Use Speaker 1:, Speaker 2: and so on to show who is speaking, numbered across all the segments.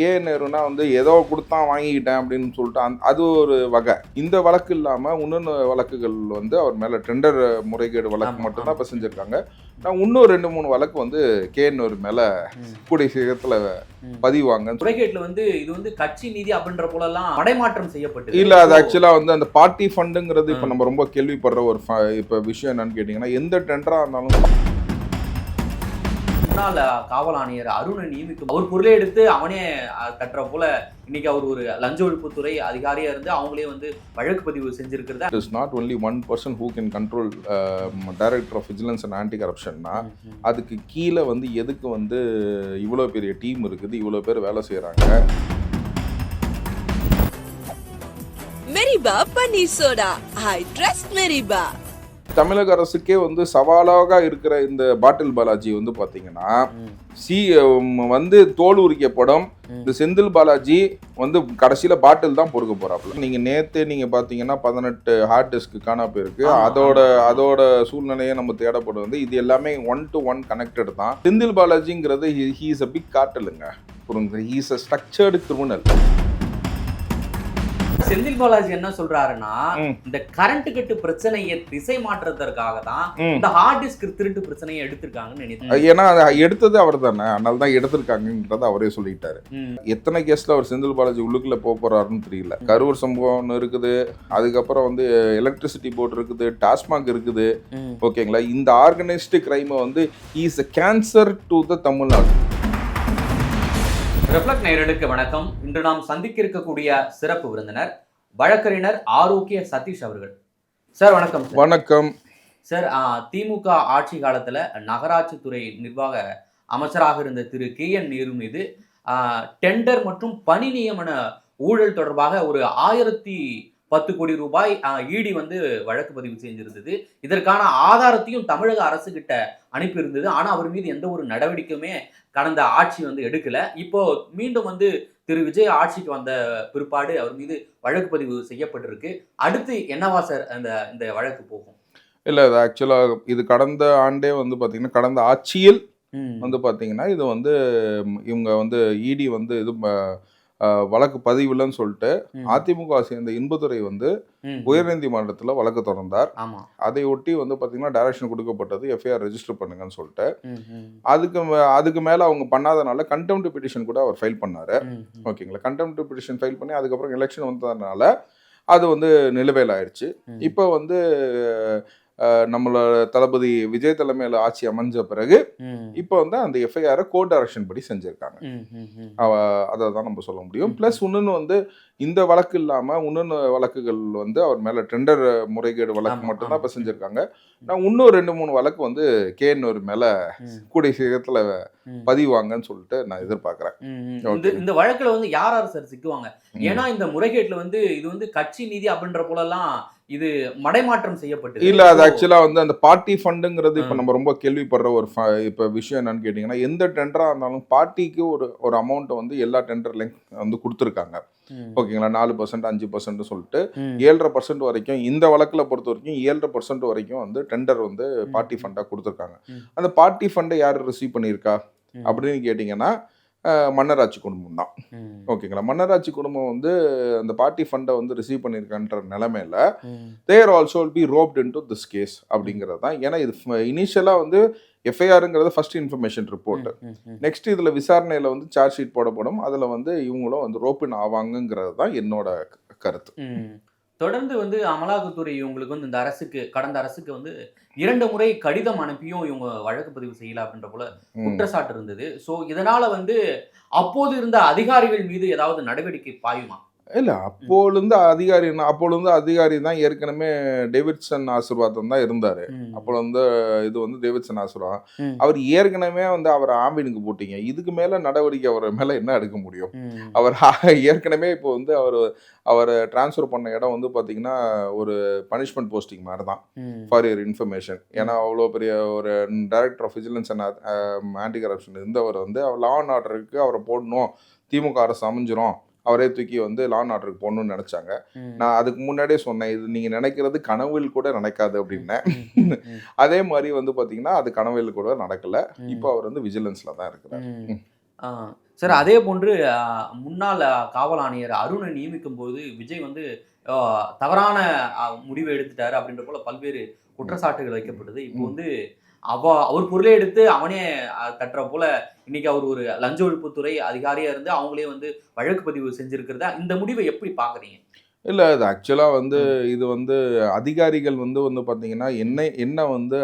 Speaker 1: K நேருனா வந்து ஏதோ கொடுத்தான் வாங்கிக்கிட்டேன் அப்படின்னு சொல்லிட்டு அது ஒரு வகை. இந்த வழக்கு இல்லாமல் இன்னொன்று வழக்குகள் வந்து அவர் மேலே டெண்டர் முறைகேடு வழக்கு மட்டும்தான் இப்போ செஞ்சுருக்காங்க. நான் இன்னும் 2-3 வழக்கு வந்து கே நேரு மேலே கூடிய சீக்கிரத்தில் பதிவாங்க.
Speaker 2: முறைகேட்டில் வந்து இது வந்து கட்சி நிதி அப்படின்ற போலலாம் மடைமாற்றம் செய்யப்பட்டு
Speaker 1: இல்லை, அது ஆக்சுவலாக வந்து அந்த பார்ட்டி ஃபண்டுங்கிறது இப்போ நம்ம ரொம்ப கேள்விப்படுற ஒரு இப்போ விஷயம் என்னன்னு கேட்டிங்கன்னா, எந்த டெண்டராக இருந்தாலும்
Speaker 2: முன்னாள் காவல் ஆணையர் அருணை நியமிக்கும் அவர் பொருளை எடுத்து அவனே கட்டுற போல இன்னைக்கு அவர் ஒரு லஞ்ச ஒழிப்புத்துறை அதிகாரியா இருந்து அவங்களே வந்து வழக்கு பதிவு செஞ்சிருக்கிறது.
Speaker 1: It is not only one person who can control director of vigilance and anti கரப்ஷன்னா, அதுக்கு கீழே வந்து எதுக்கு வந்து இவ்வளோ பெரிய டீம் இருக்குது, இவ்வளோ பேர் வேலை செய்கிறாங்க.
Speaker 3: மெரிபா பன்னீர் சோடா, ஐ ட்ரஸ்ட் மெரிபா.
Speaker 1: தமிழக அரசுக்கே வந்து சவாலாக இருக்கிற இந்த பாட்டில் பாலாஜி வந்து பார்த்தீங்கன்னா, வந்து தோல் உரிக்கப்படும் இந்த செந்தில் பாலாஜி வந்து கடைசியில் பாட்டில் தான் பொறுக்க போறாப்புல. நீங்கள் பார்த்தீங்கன்னா 18 ஹார்ட் டிஸ்க் காணா போயிருக்கு. அதோட சூழ்நிலையை நம்ம தேடப்படுவது இது எல்லாமே 1-to-1 கனெக்டட் தான். செந்தில் பாலாஜிங்கிறது ஹீ இஸ் அ பிக் கார்ட்டலுங்க, புரியுங்க. He is a structured criminal.
Speaker 2: Senthil Balaji என்ன சொல்றாருன்னா, இந்த கரண்ட் கட்டு பிரச்சனையை திசை மாற்றுறதற்காக தான் இந்த ஹார்ட் டிஸ்க் திருட்டு பிரச்சனையை எடுத்திருக்காங்கன்னு நினைக்கிறேன்.
Speaker 1: ஏன்னா எடுத்தது அவர் தானே, அதனால தான் எடுத்திருக்காங்கன்றத அவரே சொல்லிட்டாரு. எத்தனை கேஸ்ல அவர் செந்தில் பாலாஜி உள்ளுக்குள்ள போறாருன்னு தெரியல. கரூர் சம்பவம் இருக்குது, அதுக்கப்புறம் வந்து எலக்ட்ரிசிட்டி போர்டு இருக்குது, டாஸ்மாக் இருக்குது. ஓகேங்களா, இந்த ஆர்கனைஸ்டு கிரைமை வந்து is a cancer to the Tamil Nadu.
Speaker 2: Reflect நேயர்களுக்கு வணக்கம். இன்று நாம் சந்திக்க இருக்கக்கூடிய சிறப்பு விருந்தினர் வழக்கறிஞர் ஆரோக்கிய சதீஷ் அவர்கள். சார் வணக்கம்.
Speaker 1: வணக்கம்
Speaker 2: சார். திமுக ஆட்சி காலத்தில் நகராட்சித்துறை நிர்வாக அமைச்சராக இருந்த திரு KN நேரு மீது டெண்டர் மற்றும் பணி நியமன ஊழல் தொடர்பாக ஒரு 1010 கோடி ரூபாய் இடி வந்து வழக்கு பதிவு செஞ்சிருந்தது. இதற்கான ஆதாரத்தையும் தமிழக அரசு கிட்ட அனுப்பியிருந்தது. ஆனால் அவர் மீது எந்த ஒரு நடவடிக்கையுமே கடந்த ஆட்சி வந்து எடுக்கல. இப்போ மீண்டும் வந்து திரு விஜய் ஆட்சிக்கு வந்த பிற்பாடு அவர் மீது வழக்கு பதிவு செய்யப்பட்டிருக்கு. அடுத்து என்னவா சார் இந்த வழக்கு போகும்?
Speaker 1: இல்லை, இது ஆக்சுவலாக இது கடந்த ஆண்டே வந்து பார்த்தீங்கன்னா, கடந்த ஆட்சியில் வந்து பார்த்தீங்கன்னா, இது வந்து இவங்க வந்து இடி வந்து இது வழக்கு பதிவில்லைன்னு சொல்லிட்டு அதிமுக சேர்ந்த இன்பதுரை வந்து உயர்நீதிமன்றத்தில் வழக்கு தொடர்ந்தார். அதை ஒட்டி வந்து பார்த்தீங்கன்னா டைரக்ஷன் கொடுக்கப்பட்டது, எஃப்ஐஆர் ரெஜிஸ்டர் பண்ணுங்கன்னு சொல்லிட்டு. அதுக்கு மேலே அவங்க பண்ணாதனால கண்டெம்ட் பெட்டிஷன் கூட அவர் ஃபைல் பண்ணாரு. ஓகேங்களா, கண்டெம்ட் பெட்டிஷன் ஃபைல் பண்ணி அதுக்கப்புறம் எலெக்ஷன் வந்ததுனால அது வந்து நிலுவையில் ஆயிடுச்சு. இப்போ வந்து நம்மளோட தளபதி விஜய் தலைமையில் ஆட்சி அமைஞ்ச பிறகு இப்போ வந்து அந்த எஃப்ஐஆரை கோர்ட் டைரக்ஷன் படி செஞ்சிருக்காங்க. அதை தான் நம்ம சொல்ல முடியும். பிளஸ் இன்னொன்று வந்து இந்த வழக்கு இல்லாமல் இன்னொன்று வழக்குகள் வந்து அவர் மேலே டெண்டர் முறைகேடு வழக்கு மட்டும்தான் இப்போ செஞ்சுருக்காங்க. நான் இன்னும் 2-3 வழக்கு வந்து கே நேரு மேலே கூடிய சீக்கிரத்தில் பதிவாங்கன்னு சொல்லிட்டு நான் எதிர்பார்க்குறேன்.
Speaker 2: இந்த வழக்கில் வந்து யார் சார் சிக்குவாங்க? ஏன்னா இந்த முறைகேட்டில் வந்து இது வந்து கட்சி நிதி அப்படின்ற போலலாம் இது மடைமாற்றம் செய்யப்பட்டு
Speaker 1: இல்லை, அது ஆக்சுவலாக வந்து அந்த பார்ட்டி ஃபண்டுங்கிறது இப்போ நம்ம ரொம்ப கேள்விப்படுற ஒரு இப்போ விஷயம் என்னன்னு கேட்டிங்கன்னா, எந்த டெண்டராக இருந்தாலும் பார்ட்டிக்கு ஒரு அமௌண்ட்டை வந்து எல்லா டெண்டர்லையும் வந்து கொடுத்துருக்காங்க. ஓகேங்களா, 4%, 5% சொல்லிட்டு 7.5% வரைக்கும் இந்த வழக்கில் பொறுத்த வரைக்கும் 7.5% வரைக்கும் வந்து டெண்டர் வந்து பார்ட்டி ஃபண்டாக கொடுத்துருக்காங்க. அந்த பார்ட்டி ஃபண்டை யார் ரிசீவ் பண்ணியிருக்கா அப்படின்னு கேட்டிங்கன்னா மன்னராட்சி குடும்பம் தான். ஓகேங்களா, மன்னராட்சி குடும்பம் வந்து அந்த பார்ட்டி ஃபண்டை வந்து ரிசீவ் பண்ணியிருக்கான்ற நிலைமையில there also will be roped into this case அப்படிங்கிறது தான். ஏன்னா இது இனிஷியலாக வந்து எஃப்ஐஆருங்கிறது ஃபர்ஸ்ட் இன்ஃபர்மேஷன் ரிப்போர்ட். நெக்ஸ்ட் இதில் விசாரணையில் வந்து சார்ஜ் ஷீட் போடப்படும். அதில் வந்து இவங்களும் வந்து ரோப்பின் ஆவாங்கிறது தான் என்னோட கருத்து.
Speaker 2: தொடர்ந்து வந்து அமலாக்கத்துறை இவங்களுக்கு வந்து இந்த அரசுக்கு கடந்த அரசுக்கு வந்து 2 முறை கடிதம் அனுப்பியும் இவங்க வழக்கு பதிவு செய்யல அப்படின்ற போல குற்றச்சாட்டு இருந்தது. ஸோ இதனால வந்து அப்போது இருந்த அதிகாரிகள் மீது ஏதாவது நடவடிக்கை பாயுமா?
Speaker 1: இல்லை, அப்போலேருந்து அதிகாரி தான் ஏற்கனவே டேவிட்சன் ஆசீர்வாதம் தான் இருந்தார். அப்போ வந்து இது வந்து டேவிட்சன் ஆசீர்வாதம் அவர் ஏற்கனவே வந்து அவர் ஆம்பினுக்கு போட்டீங்க. இதுக்கு மேலே நடவடிக்கை அவர் மேலே என்ன எடுக்க முடியும்? அவர் ஏற்கனவே இப்போ வந்து அவர் டிரான்ஸ்ஃபர் பண்ண இடம் வந்து பார்த்தீங்கன்னா ஒரு பனிஷ்மெண்ட் போஸ்டிங் மாதிரி தான், ஃபார் யுவர் இன்ஃபர்மேஷன். ஏன்னா அவ்வளோ பெரிய ஒரு director of vigilance and anti corruption இருந்தவர் வந்து லா அண்ட் ஆர்டருக்கு அவரை போடணும், திமுக அரசு அமைஞ்சிரும், அவரே தூக்கி வந்து லா அண்ட் ஆர்டருக்கு போகணும்னு நினச்சாங்க. நான் அதுக்கு முன்னாடியே சொன்னேன், இது நீங்கள் நினைக்கிறது கனவில் கூட நடக்காது அப்படின்னேன். அதே மாதிரி வந்து பார்த்தீங்கன்னா அது கனவில் கூட நடக்கலை. இப்போ அவர் வந்து விஜிலன்ஸில் தான் இருக்கிறார்.
Speaker 2: சார் அதே போன்று முன்னாள் காவல் ஆணையர் அருணை நியமிக்கும் போது விஜய் வந்து தவறான முடிவை எடுத்துட்டாரு அப்படின்ற போல பல்வேறு குற்றச்சாட்டுகள் வைக்கப்பட்டது. இப்போ வந்து அவர் பொருளை எடுத்து அவனே கட்டுற போல இன்னைக்கு அவர் ஒரு லஞ்ச ஒழிப்புத்துறை அதிகாரியா இருந்து அவங்களே வந்து வழக்கு பதிவு செஞ்சிருக்கிறதா, இந்த முடிவை எப்படி பாக்குறீங்க?
Speaker 1: இல்ல அது ஆக்சுவலா வந்து இது வந்து அதிகாரிகள் வந்து வந்து பார்த்தீங்கன்னா, என்ன வந்து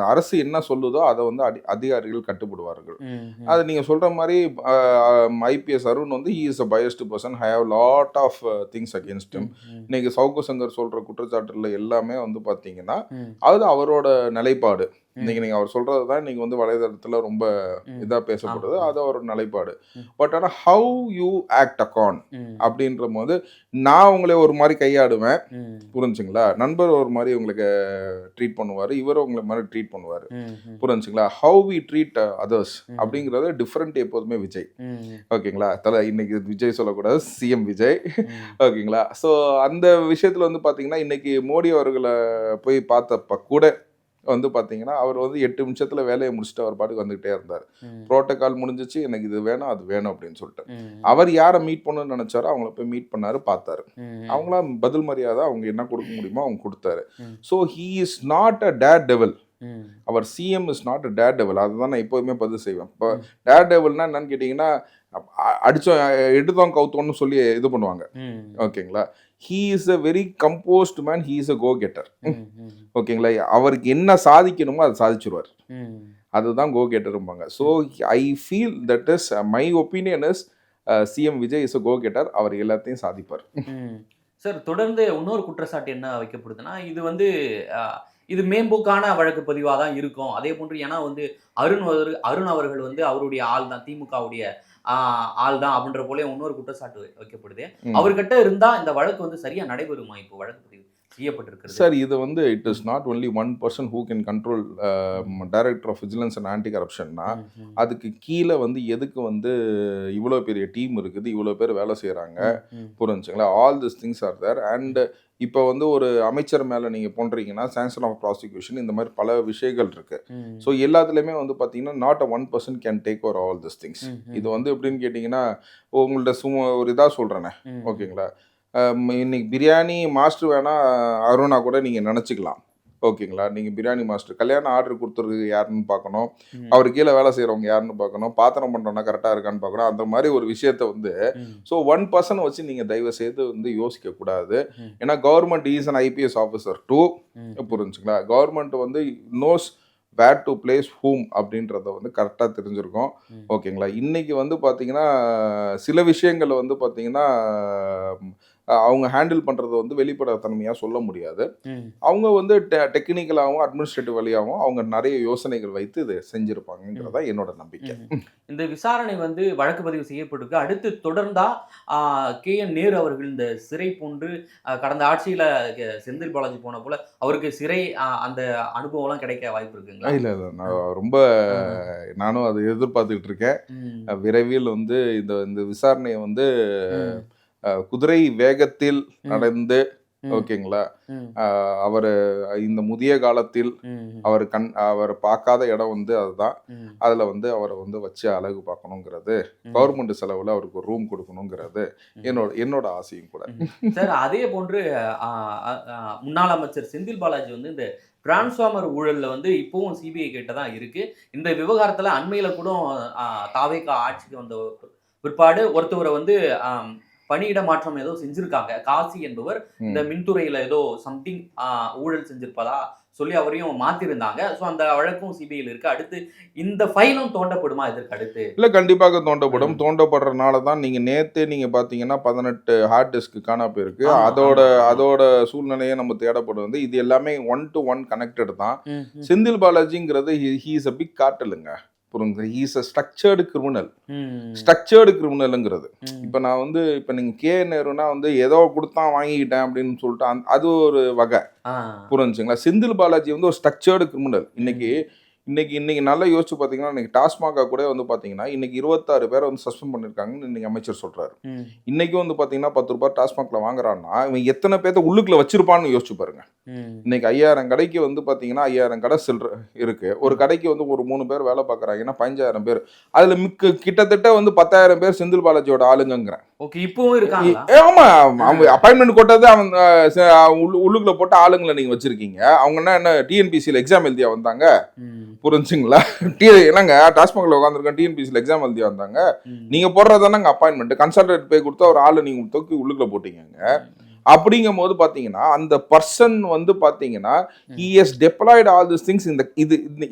Speaker 1: அரசு என்ன சொல்லுதோ அதை வந்து அதிகாரிகள் கட்டுப்படுவார்கள். அது நீங்க சொல்ற மாதிரி ஐபிஎஸ் அருண் வந்து he is a biased person, have lot of things against him. இன்னைக்கு சவுக்கு சங்கர் சொல்ற குற்றச்சாட்டுல எல்லாமே வந்து பார்த்தீங்கன்னா அது அவரோட நிலைப்பாடு. இன்னைக்கு நீங்க அவர் சொல்றது தான் இன்னைக்கு வந்து வலைதளத்துல ரொம்ப இதா பேசப்படுது. அது அவரோட நிலைப்பாடு. பட் ஆனால் ஹவு யூ ஆக்ட் அக்கான் அப்படின்ற போது நான் உங்களை ஒரு மாதிரி கையாடுவேன், புரிஞ்சுங்களா? நண்பர் ஒரு மாதிரி உங்களுக்கு ட்ரீட் பண்ணுவார், இவர் உங்களை மாதிரி ட்ரீட் பண்ணுவார், புரிஞ்சுங்களா? ஹவு வி ட்ரீட் அதர்ஸ் அப்படிங்கிறது டிஃப்ரெண்ட் எப்போதுமே விஜய். ஓகேங்களா? இன்னைக்கு விஜய் சொல்லக்கூடாது, சிஎம் விஜய். ஓகேங்களா? ஸோ அந்த விஷயத்தில் வந்து பார்த்தீங்கன்னா இன்னைக்கு மோடி அவர்களை போய் பார்த்தப்ப கூட வந்து பார்த்தீங்கன்னா அவர் வந்து 8 நிமிஷத்தில் வேலையை முடிச்சுட்டு அவர் பாட்டுக்கு வந்துகிட்டே இருந்தார். ப்ரோட்டோகால் முடிஞ்சிச்சு, எனக்கு இது வேணும் அது வேணும் அப்படின்னு சொல்லிட்டு அவர் யாரை மீட் பண்ணணும்னு நினைச்சாரோ அவங்கள போய் மீட் பண்ணாரு, பார்த்தாரு. அவங்களாம் பதில் மரியாதை அவங்க என்ன கொடுக்க முடியுமோ அவங்க கொடுத்தாரு. So he is not a daredevil. அவர் CM is not a daredevil. அதுதான் நான் எப்போதுமே பதில் செய்வேன். இப்போ டேர் டெவல்னா என்னன்னு கேட்டிங்கன்னா அடித்தோம் எடுத்தோம் கவுத்தோன்னு சொல்லி இது பண்ணுவாங்க. ஓகேங்களா? He is a very composed man, he is a go getter. ஓகேங்களா? அவருக்கு என்ன சாதிக்கணுமோ அதை சாதிச்சிருவார். அதுதான் கோ கெட்டரும்பாங்க. So I feel that is my opinion is CM Vijay is a go getter. அவர் எல்லாத்தையும் சாதிப்பார்.
Speaker 2: சார் தொடர்ந்து இன்னொரு குற்றச்சாட்டு என்ன வைக்கப்படுதுன்னா, இது வந்து இது மேம்போக்கான வழக்கு பதிவாக தான் இருக்கும். அதே போன்று ஏன்னா வந்து அருண் அவர்கள் வந்து அவருடைய ஆள் தான், திமுகவுடைய ஆள் தான் அப்படின்ற போல இன்னொரு குற்றச்சாட்டு வைக்கப்படுது. அவர்கிட்ட இருந்தா இந்த வழக்கு வந்து சரியா நடைபெறுமா? இப்போ வழக்கு பதிவு செய்யப்பட்டிருக்கிறது
Speaker 1: சார். இது வந்து it is not only one person who can control director of vigilance and anti கரப்ஷன்னா அதுக்கு கீழே வந்து எதுக்கு வந்து இவ்வளோ பெரிய டீம் இருக்குது, இவ்வளோ பேர் வேலை செய்கிறாங்க, புரிஞ்சுங்களா? All this things are there. And இப்போ வந்து ஒரு அமைச்சர் மேலே நீங்கள் பண்ணுறீங்கன்னா சாங்ஷன் ஆஃப் ப்ராசிக்யூஷன் இந்த மாதிரி பல விஷயங்கள் இருக்குது. ஸோ எல்லாத்துலேயுமே வந்து பார்த்தீங்கன்னா not a one person can take over all this things. இது வந்து எப்படின்னு கேட்டிங்கன்னா உங்கள்ட்ட சும்மா ஒரு இதாக சொல்கிறேனே, ஓகேங்களா? இன்னைக்கு பிரியாணி மாஸ்டர் வேணால் அருணா கூட நீங்கள் நினச்சிக்கலாம். ஓகேங்களா? நீங்கள் பிரியாணி மாஸ்டர் கல்யாண ஆர்டர் கொடுத்துருக்கு யாருன்னு பார்க்கணும், அவர் கீழே வேலை செய்கிறவங்க யாருன்னு பார்க்கணும், பாத்திரம் பண்ணுறோன்னா கரெக்டாக இருக்கான்னு பார்க்கணும். அந்த மாதிரி ஒரு விஷயத்த வந்து ஸோ ஒன் பர்சனை வச்சு நீங்கள் தயவு செய்து வந்து யோசிக்கக்கூடாது. ஏன்னா government is an IPS officer too, புரிஞ்சுங்களா? கவர்மெண்ட் வந்து knows where to place whom அப்படின்றத வந்து கரெக்டாக தெரிஞ்சிருக்கும். ஓகேங்களா? இன்னைக்கு வந்து பார்த்தீங்கன்னா சில விஷயங்களை வந்து பார்த்தீங்கன்னா அவங்க ஹேண்டில் பண்ணுறது வந்து வெளிப்படைத்தன்மையாக சொல்ல முடியாது. அவங்க வந்து டெக்னிக்கலாகவும் அட்மினிஸ்ட்ரேட்டிவ் வழியாகவும் அவங்க நிறைய யோசனைகள் வைத்து இதை செஞ்சுருப்பாங்கிறதா என்னோட நம்பிக்கை.
Speaker 2: இந்த விசாரணை வந்து வழக்கு பதிவு செய்யப்பட்டிருக்கு. அடுத்து தொடர்ந்தா KN நேரு அவர்கள் இந்த சிறை போன்று கடந்த ஆட்சியில் செந்தில் பாலாஜி போன போல அவருக்கு சிறை அந்த அனுபவம்லாம் கிடைக்க வாய்ப்பு இருக்குங்களா?
Speaker 1: இல்லை நான் ரொம்ப நானும் அதை எதிர்பார்த்துக்கிட்டு இருக்கேன். விரைவில் வந்து இந்த விசாரணையை வந்து குதிரை வேகத்தில் நடந்து, ஓகேங்களா, அவர் இந்த முதிய காலத்தில் அவர் பார்க்காத இடம் வந்து அதுதான். அதில் வந்து அவரை வந்து வச்சு அழகு பார்க்கணுங்கிறது, கவர்மெண்ட் செலவில் அவருக்கு ஒரு ரூம் கொடுக்கணுங்கிறது என்னோட ஆசையும் கூட.
Speaker 2: சார் அதே போன்று முன்னாள் அமைச்சர் செந்தில் பாலாஜி வந்து இந்த டிரான்ஸ்ஃபார்மர் ஊழலில் வந்து இப்போவும் சிபிஐ கிட்ட தான் இருக்கு. இந்த விவகாரத்தில் அண்மையில் கூட தாவேகா ஆட்சிக்கு வந்த பிற்பாடு ஒருத்தவரை வந்து பணியிட மாற்றம் ஏதோ செஞ்சிருக்காங்க. காசி என்பவர் இந்த மின்துறையில ஏதோ சம்திங் ஊழல் செஞ்சிருப்பதா சொல்லி அவரையும் மாத்திருந்தாங்க. ஸோ அந்த வழக்கும் சிபிஐயில் இருக்கு. அடுத்து இந்த ஃபைலும் தோண்டப்படுமா இதற்கு அடுத்து? இல்லை,
Speaker 1: கண்டிப்பாக தோண்டப்படும். தோண்டப்படுறதுனால தான் நீங்க பார்த்தீங்கன்னா 18 ஹார்ட் டிஸ்க் காணா போயிருக்கு. அதோட சூழ்நிலையை நம்ம தேடப்படுவது. இது எல்லாமே 1-to-1 கனெக்டட் தான். செந்தில் பாலாஜிங்கிறது ஹி இஸ் அ பிக் கார்ட்டலுங்க, புரியுங்க. இஸ் அ ஸ்ட்ரக்சர்டு கிரிமினலுங்கிறது. இப்போ நான் வந்து இப்போ நீங்கள் நேருனா வந்து ஏதோ கொடுத்தான் வாங்கிக்கிட்டேன் அப்படின்னு சொல்லிட்டு அது ஒரு வகை, புரிஞ்சுங்களா? செந்தில் பாலாஜி வந்து ஒரு ஸ்ட்ரக்சர்டு கிரிமினல். இன்னைக்கு இன்னைக்கு நல்லா யோசிச்சு பாத்தீங்கன்னா இன்னைக்கு டாஸ்மாக கூட வந்து பாத்தீங்கன்னா இன்னைக்கு 26 பேரை வந்து சஸ்பெண்ட் பண்ணிருக்காங்கன்னு இன்னைக்கு அமைச்சர் சொல்றாரு. இன்னைக்கு வந்து பாத்தீங்கன்னா 10 ரூபாய் டாஸ்மாக்ல வாங்குறான்னா இவன் எத்தனை பேர்த்த உள்ளுக்குள்ள வச்சிருப்பான்னு யோசிச்சு பாருங்க. இன்னைக்கு 5000 கடைக்கு வந்து பாத்தீங்கன்னா 5000 கடை இருக்கு. ஒரு கடைக்கு வந்து ஒரு 3 பேர் வேலை பாக்குறாங்கன்னா 15000 பேர். அதுல கிட்டத்தட்ட வந்து 10,000 பேர் செந்தில் பாலாஜியோட ஆளுங்கிறேன்.
Speaker 2: ஓகே, இப்பவும் இருக்காங்க.
Speaker 1: ஆமா, அவங்க அப்பாயின்மெண்ட் கொட்டது அவங்க உள்ளுக்குள்ள போட்ட ஆளுங்களை நீங்க வச்சிருக்கீங்க. அவங்க என்ன டிஎன்பிசியில் எக்ஸாம் எழுதியா வந்தாங்க? புரிஞ்சுங்களா? என்னங்க டாஸ்மாக்ல உட்காந்துருக்கேன் டிஎன்பிசியில் எக்ஸாம் எழுதியா வந்தாங்க? நீங்க போடுறதானங்க அப்பாயின்மெண்ட். கன்சல்டேட் போய் கொடுத்தா ஒரு ஆளு நீங்க தூக்கி உள்ளுக்குள்ள போட்டீங்க. அப்படிங்கும் போது பாத்தீங்கன்னா அந்த பர்சன் வந்து பாத்தீங்கன்னா he has deployed all these things.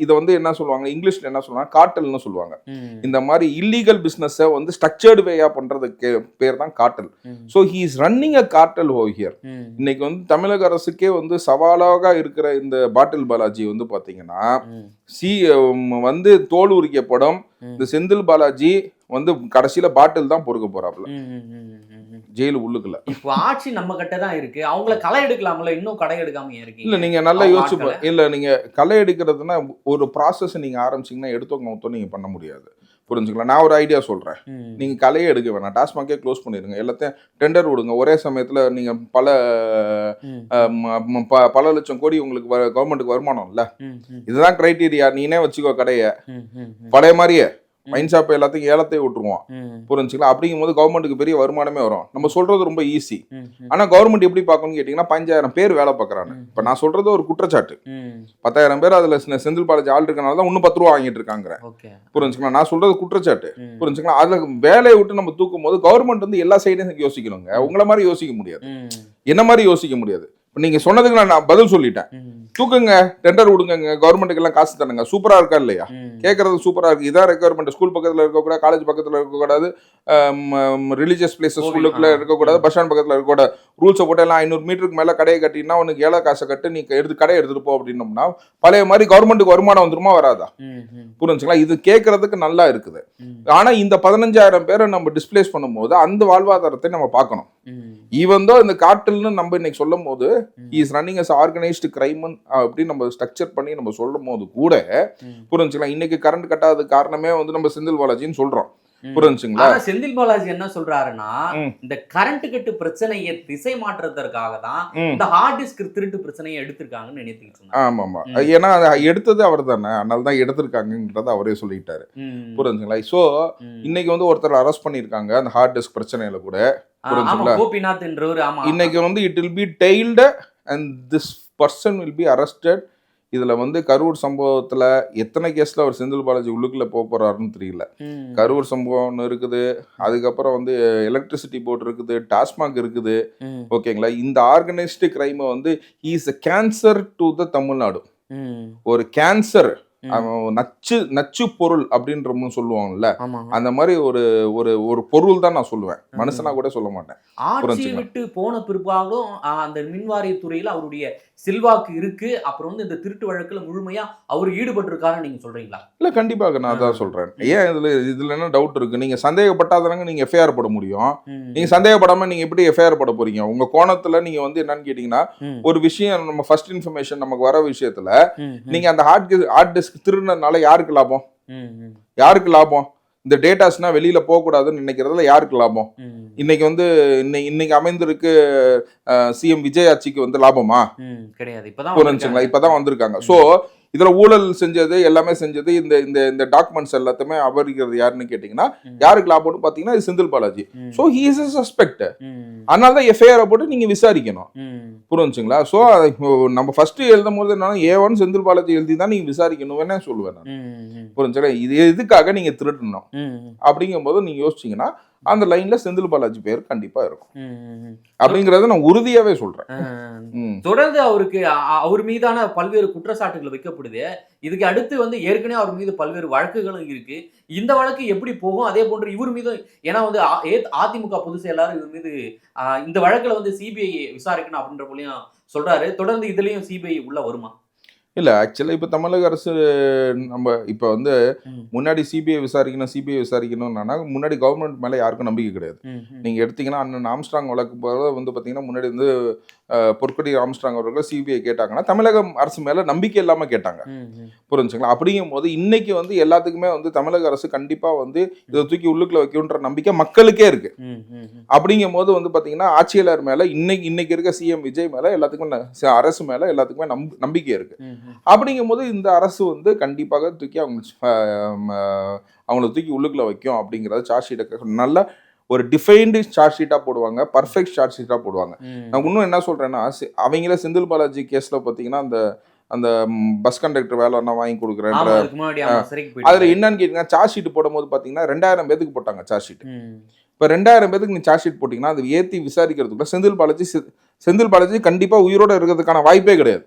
Speaker 1: இதை வந்து என்ன சொல்லுவாங்க இங்கிலீஷ்ல என்ன சொல்லுவாங்க, காட்டல்னு சொல்லுவாங்க. இந்த மாதிரி இல்லீகல் பிசினஸ் வந்து ஸ்ட்ரக்சர்டு வேயா பண்றதுக்கு பேர் தான் cartel. So he is running a cartel over here. இன்னைக்கு வந்து தமிழக அரசுக்கே வந்து சவாலாக இருக்கிற இந்த பாட்டில் பாலாஜி வந்து பாத்தீங்கன்னா வந்து தோல் உரிக்கப்படும் இந்த செந்தில் பாலாஜி வந்து கடைசியில பாட்டில் தான் பொறுக்க போறாப்புல ஜெயிலு உள்ளுக்குள்ள.
Speaker 2: இப்போ ஆட்சி நம்ம கிட்ட தான் இருக்கு, அவங்கள களை எடுக்கலாம்ல, இன்னும் கடை எடுக்காம இருக்கு.
Speaker 1: இல்ல நீங்க நல்லா யோசிச்சு இல்ல நீங்க களை எடுக்கிறதுனா ஒரு ப்ராசஸ் நீங்க ஆரம்பிச்சீங்கன்னா எடுத்தவங்க நீங்க பண்ண முடியாது. புரிஞ்சுக்கலாம். நான் ஒரு ஐடியா சொல்றேன். நீங்க கலையே எடுக்க வேணாம், டாஸ்மாகே க்ளோஸ் பண்ணிருங்க, எல்லாத்தையும் டெண்டர் விடுங்க. ஒரே சமயத்துல நீங்க பல லட்சம் கோடி உங்களுக்கு கவர்மெண்ட்டுக்கு வருமானம் இல்ல. இதுதான் கிரைட்டீரியா. நீனே வச்சுக்கோ கடையை பழைய மாதிரியே மைன் ஷாப் எல்லாத்தையும் ஏலத்தையும் விட்டுருவோம். புரிஞ்சுக்கலாம். அப்படிங்கும் போது கவர்மெண்ட்டுக்கு பெரிய வருமானமே வரும். நம்ம சொல்றது ரொம்ப ஈஸி. ஆனா கவர்மெண்ட் எப்படி பார்க்கணும்னு கேட்டீங்கன்னா 5000 பேர் வேலை பார்க்கறாங்க. இப்ப நான் சொல்றது ஒரு குற்றச்சாட்டு. 10,000 பேர் அதுல செந்தில் பாலாஜி ஆள் இருக்கனால தான் இன்னும் 10 ரூபா வாங்கிட்டு இருக்காங்க. புரிஞ்சுக்கலாம். நான் சொல்றது குற்றச்சாட்டு. புரிஞ்சுக்கலாம். அதுல வேலையை விட்டு நம்ம தூக்கும் போது கவர்மெண்ட் வந்து எல்லா சைடும் யோசிக்கணுங்க. உங்களை மாதிரி யோசிக்க முடியாது, என்ன மாதிரி யோசிக்க முடியாது. நீங்க சொன்னதுக்கு நான் பதில் சொல்லிட்டேன். தூக்குங்க, டெண்டர் விடுங்க, கவர்மெண்ட்டுக்கு எல்லாம் காசு தரணுங்க. சூப்பரா இருக்கா இல்லையா? கேட்கறது சூப்பரா இருக்கு. இதான் ரெக்யர்மெண்ட். ஸ்கூல் பக்கத்துல இருக்கக்கூடாது, காலேஜ் பக்கத்துல இருக்கக்கூடாது, ரிலீஜியஸ் பிளேசஸ் ஸ்கூலுக்குள்ள இருக்கக்கூடாது, பஸ் ஸ்டாண்ட் பக்கத்துல இருக்கக்கூடாது. ரூல்ஸை போட்டு எல்லாம் 500 மீட்டருக்கு மேல கடையை கட்டினா உனக்கு ஏழை காசை கட்டு நீ கடை எடுத்துட்டு போ அப்படின்னோம்னா பழைய மாதிரி கவர்மெண்ட்டுக்கு வருமானம் வந்துருமா வராதா? புரிஞ்சுங்களா? இது கேட்கறதுக்கு நல்லா இருக்குது. ஆனா இந்த 15,000 பேரை நம்ம டிஸ்பிளேஸ் பண்ணும்போது அந்த வாழ்வாதாரத்தை நம்ம பார்க்கணும். ஈவன் தோ இந்த காட்டல்னு நம்ம இன்னைக்கு சொல்லும் போது is running as organised crime அப்படின்னு நம்ம ஸ்ட்ரக்சர் பண்ணி நம்ம சொல்லும் போது கூட புரிஞ்சுக்கலாம். இன்னைக்கு கரண்ட் கட்டாத காரணமே வந்து நம்ம செந்தில் பாலாஜின்னு சொல்றோம். புரிஞ்சுங்களா?
Speaker 2: செந்தில் பாலாஜி என்ன சொல்றாருன்னா இந்த கரண்ட் கட்டு பிரச்சனையை திசை மாற்றுறதற்காக தான் இந்த ஹார்ட் டிஸ்க் திருட்டு பிரச்சனையை எடுத்திருக்காங்கன்னு நினைத்துக்கிட்டு இருந்தாங்க.
Speaker 1: ஆமா ஆமா, ஏன்னா எடுத்தது அவர் தானே, அதனால தான் எடுத்திருக்காங்கன்றத அவரே சொல்லிட்டாரு. புரிஞ்சுங்களா? சோ இன்னைக்கு வந்து ஒருத்தர் அரெஸ்ட் பண்ணிருக்காங்க அந்த ஹார்ட் டிஸ்க் பிரச்சனையில கூட. புரிஞ்சுங்களா?
Speaker 2: கோபிநாத் என்றவர்.
Speaker 1: இன்னைக்கு வந்து it will be tailed and this person will be arrested. இதுல வந்து கரூர் சம்பவத்துல எத்தனை கேஸ்ல அவர் செந்தில் பாலாஜி உள்ளுக்குள்ள போறாருன்னு தெரியல. கரூர் சம்பவம் ஒன்று இருக்குது, அதுக்கப்புறம் வந்து எலக்ட்ரிசிட்டி போர்டு இருக்குது, டாஸ்மாக் இருக்குது. ஓகேங்களா? இந்த ஆர்கனைஸ்டு கிரைம் வந்து is a cancer to the Tamil Nadu. ஒரு கேன்சர், நச்சு பொருள் அப்படின்ற சொல்லுவாங்கல்ல, அந்த மாதிரி ஒரு ஒரு ஒரு பொருள் தான் நான் சொல்லுவேன், மனுஷனா கூட சொல்ல மாட்டேன்.
Speaker 2: ஆட்சியை விட்டு போன பிற்பாடும் அந்த மின்வாரியத்துறையில அவருடைய செல்வாக்கு இருக்கு. அப்புறம் வந்து இந்த திருட்டு வழக்குல முழுமையா அவர் ஈடுபட்டு இருக்காருன்னு நீங்க சொல்றீங்களா?
Speaker 1: இல்ல கண்டிப்பாக நான் தான் சொல்றேன். ஏன் இதுல என்ன டவுட் இருக்கு? நீங்க சந்தேகப்பட்டாதானங்க நீங்க எஃப்ஐஆர் போட முடியும். நீங்க சந்தேகப்படாம நீங்க எப்படி எஃப்ஐஆர் போட போறீங்க? உங்க கோணத்துல நீங்க வந்து என்னன்னு கேட்டீங்கன்னா, ஒரு விஷயம் நம்ம ஃபர்ஸ்ட் இன்ஃபர்மேஷன் நமக்கு வர விஷயத்துல நீங்க அந்த ஹார்ட் டிஸ்க் திருடுனதுனால யாருக்கு லாபம்? யாருக்கு லாபம்? இந்த டேட்டாஸ்னா வெளியில போக கூடாதுன்னு நினைக்கிறதுல யாருக்கு லாபம்? இன்னைக்கு வந்து இன்னைக்கு அமைந்திருக்கு சிஎம் விஜய் ஆட்சிக்கு வந்து லாபமா?
Speaker 2: கிடையாது.
Speaker 1: இப்பதான் வந்திருக்காங்க. சோ இதுல ஊழல் செஞ்சது எல்லாமே செஞ்சது இந்த இந்த இந்த டாக்குமெண்ட்ஸ் எல்லாத்தையுமே அபகரிக்கிறது யாருன்னு கேட்டீங்கன்னா யாருக்கு லாபம்னு பாத்தீங்கன்னா இது Senthil Balaji. So he is a suspect. அதனாலதான் எஃப்ஐஆர் போட்டு நீங்க விசாரிக்கணும். புரிஞ்சுங்களா? சோ நம்ம ஃபர்ஸ்ட் எழுதும் போது என்னன்னா A1 செந்தில் பாலாஜி எழுதி தான் நீங்க விசாரிக்கணும் வேணா சொல்லுவேன் நான். புரிஞ்சுங்களா? இது எதுக்காக நீங்க திருடணும் அப்படிங்கும் போது நீங்க யோசிச்சீங்கன்னா அந்த லைன்ல செந்தில் பாலாஜி பேர் கண்டிப்பா இருக்கும் அப்படிங்கறத நான் உறுதியாவே சொல்றேன்.
Speaker 2: தொடர்ந்து அவர் மீதான பல்வேறு குற்றச்சாட்டுகள் வைக்கப்படுது. இதுக்கு அடுத்து வந்து ஏற்கனவே அவர் மீது பல்வேறு வழக்குகளும் இருக்கு. இந்த வழக்கு எப்படி போகும்? அதே போன்று இவர் மீது, ஏன்னா வந்து அதிமுக பொதுச் செயலாளர் இவர் மீது இந்த வழக்குல வந்து சிபிஐ விசாரிக்கணும் அப்படின்ற போலயும் சொல்றாரு. தொடர்ந்து இதுலயும் சிபிஐ உள்ள வருமா?
Speaker 1: இல்ல ஆக்சுவலா இப்ப தமிழக அரசு நம்ம இப்ப வந்து முன்னாடி சிபிஐ விசாரிக்கணும்னா முன்னாடி கவர்மெண்ட் மேல யாருக்கும் நம்பிக்கை கிடையாது. நீங்க எடுத்தீங்கன்னா அண்ணன் ஆம்ஸ்ட்ராங் வழக்கு போல வந்து பாத்தீங்கன்னா முன்னாடி வந்து பொற்கொடி ஆம்ஸ்ட்ராங் அவர்கள் சிபிஐ கேட்டாங்கன்னா தமிழக அரசு மேல நம்பிக்கை இல்லாம கேட்டாங்க. புரிஞ்சுங்களா? அப்படிங்கும் போது இன்னைக்கு வந்து எல்லாத்துக்குமே வந்து தமிழக அரசு கண்டிப்பா வந்து இதை தூக்கி உள்ளுக்குள்ள வைக்கும்ன்ற நம்பிக்கை மக்களுக்கே இருக்கு. அப்படிங்கும் போது வந்து பாத்தீங்கன்னா ஆட்சியாளர் மேல இன்னைக்கு இருக்க சிஎம் விஜய் மேல எல்லாத்துக்குமே அரசு மேல எல்லாத்துக்குமே நம்பிக்கை இருக்கு. அப்படிங்கும் போது இந்த அரசு வந்து கண்டிப்பாக தூக்கி அவங்களை தூக்கி உள்ளுக்குள்ள வைக்கும் அப்படிங்கறது சார்ஜ் ஷீட்டை நல்ல ஒரு டிஃபைன்டு சார்ஜ் ஷீட்டா போடுவாங்க, பர்ஃபெக்ட் சார்ஜ் ஷீட்டா போடுவாங்க. நான் இன்னும் என்ன சொல்றேன்னா, அவங்கள செந்தில் பாலாஜி கேஸ்ல பாத்தீங்கன்னா அந்த பஸ் கண்டக்டர் வேலை நான் வாங்கி கொடுக்குறேன்ற அதுல என்னன்னு கேட்டீங்கன்னா சார்ஜ் ஷீட் போடும் போது பாத்தீங்கன்னா 2000 பேருக்கு போட்டாங்க சார்ஜ் ஷீட். இப்போ 2000 பேருக்கு நீ சார்ஜ் ஷீட் போட்டீங்கன்னா அது ஏற்றி விசாரிக்கிறதுக்குள்ள செந்தில் பாலாஜி கண்டிப்பா உயிரோட இருக்கிறதுக்கான வாய்ப்பே கிடையாது.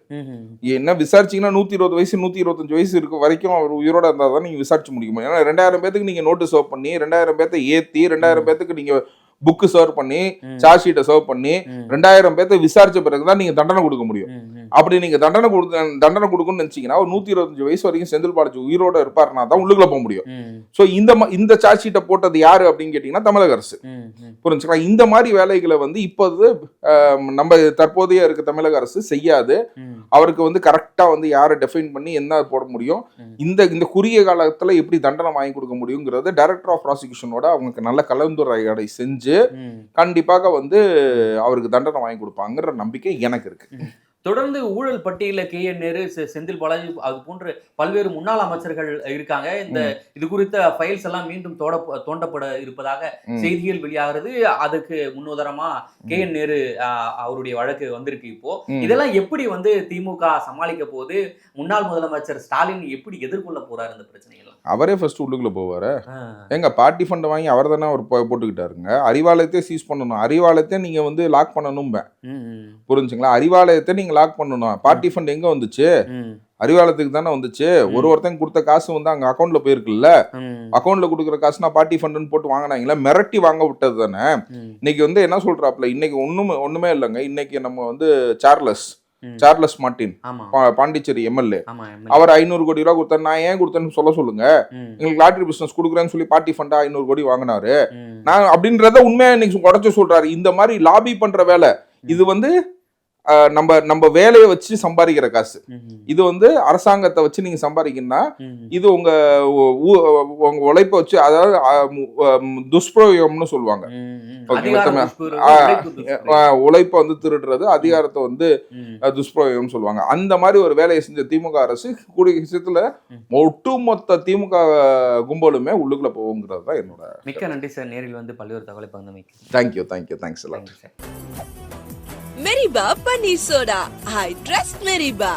Speaker 1: என்ன விசாரிச்சீங்கன்னா 120 வயசு 125 வயசு இருக்க வரைக்கும் அவர் உயிரோட இருந்தால் தான் நீங்க விசாரிச்சு முடிக்க முடியும். ஏன்னா 2000 பேருக்கு நீங்க நோட்டு சர்வ் பண்ணி 2000 பேர்த்த ஏற்றி 2000 பேருக்கு நீங்க புக்கு சர்வ் பண்ணி சார்ஜ் ஷீட்டை சர்வ் பண்ணி 2000 பேர்த்த விசாரிச்ச பிறகுதான் நீங்க தண்டனை கொடுக்க முடியும். அப்படி நீங்க தண்டனை கொடுக்கணும்னு நினைச்சீங்கன்னா ஒரு 125 வயசு வரைக்கும் செந்தில் பாலாஜி உயிரோட இருப்பாருன்னா தான் உள்ளுக்குள்ள போக முடியும். சோ இந்த சார்ஜ் ஷீட்டை போட்டது யாரு அப்படின்னு கேட்டீங்கன்னா தமிழக அரசு. புரிஞ்சுங்களா? இந்த மாதிரி வேலைகளை வந்து இப்போது நம்ம தற்போதைய இருக்க தமிழக அரசு செய்யாது. அவருக்கு வந்து கரெக்டா வந்து யாரை டெஃபைன் பண்ணி என்ன போட முடியும், இந்த குறுகிய காலத்துல எப்படி தண்டனை வாங்கி கொடுக்க முடியுங்கிறது டைரக்டர் ஆஃப் ப்ராசிக்யூஷனோட அவங்களுக்கு நல்ல கலந்துரையாடலை செஞ்சு கண்டிப்பாக வந்து அவருக்கு தண்டனை வாங்கி கொடுப்பாங்கிற நம்பிக்கை எனக்கு இருக்கு.
Speaker 2: தொடர்ந்து ஊழல் பட்டியலில் KN நேரு, செந்தில் பாலாஜி அது போன்ற பல்வேறு முன்னாள் அமைச்சர்கள் இருக்காங்க. இது குறித்த ஃபைல்ஸ் எல்லாம் மீண்டும் தோண்டப்பட இருப்பதாக செய்திகள் வெளியாகிறது. அதுக்கு முன்னுதாரணமா KN நேரு அவருடைய வழக்கு வந்திருக்கு. இப்போ இதெல்லாம் எப்படி வந்து திமுக சமாளிக்க போது, முன்னாள் முதலமைச்சர் ஸ்டாலின் எப்படி எதிர்கொள்ள போறாரு இந்த பிரச்சனைகள்?
Speaker 1: அவரே ஃபர்ஸ்ட் உள்ளுக்குள்ள போவாரு. எங்க பார்ட்டி ஃபண்ட் வாங்கி அவர் தானே அவர் போட்டுக்கிட்டாருங்க. அறிவாலயத்தை சீஸ் பண்ணணும், அறிவாலயத்தை நீங்க வந்து லாக் பண்ணணும். புரிஞ்சுங்களா? அறிவாலயத்தை நீங்க லாக் பண்ணணும். பார்ட்டி ஃபண்ட் எங்க வந்துச்சு? அறிவாலயத்துக்கு தானே வந்துச்சு. ஒருத்தங்க கொடுத்த காசு வந்து அங்க அக்கௌண்ட்ல போயிருக்குல்ல. அக்கௌண்ட்ல கொடுக்குற காசு நான் பார்ட்டி ஃபண்டுன்னு போட்டு வாங்கினாங்களா? மிரட்டி வாங்க விட்டது தானே. இன்னைக்கு வந்து என்ன சொல்றாப்ல, இன்னைக்கு ஒண்ணுமே இல்லைங்க. இன்னைக்கு நம்ம வந்து சார்லஸ் மார்டின் பாண்டிச்சேரி எம்எல்ஏ அவர் 500 கோடி ரூபாய் கொடுத்தாரு. நான் ஏன் கொடுத்தேன்னு சொல்லுங்க. எங்களுக்கு லாட்டரி பிசினஸ் கொடுக்குறேன்னு சொல்லி பார்ட்டி ஃபண்டா 500 கோடி வாங்கினாரு. நான் அப்படின்றத உண்மையா இன்னைக்கு உடச்சு சொல்றாரு. இந்த மாதிரி லாபி பண்ற வேலை இது வந்து நம்ம வேலையை வச்சு சம்பாதிக்கிற காசு. இது வந்து அரசாங்கத்தை வச்சு நீங்க சம்பாதிக்கணும்னா இது உங்க உழைப்பை வச்சு, அதாவது துஷ்பிரயோகம்னு சொல்லுவாங்க. உழைப்பை வந்து திருடுறது, அதிகாரத்தை வந்து துஷ்பிரயோகம் சொல்லுவாங்க. அந்த மாதிரி ஒரு வேலையை செஞ்ச திமுக அரசு கூடிய விஷயத்துல ஒட்டுமொத்த திமுக கும்பலுமே உள்ளுக்குள்ள போகுங்கிறது தான் என்னோட.
Speaker 2: மிக்க நன்றி சார், நேரில் வந்து பல்வேறு தகவலை பகிர்ந்தமைக்கு.
Speaker 1: Thank you.
Speaker 3: Meriba Paneer Soda. I trust Meriba.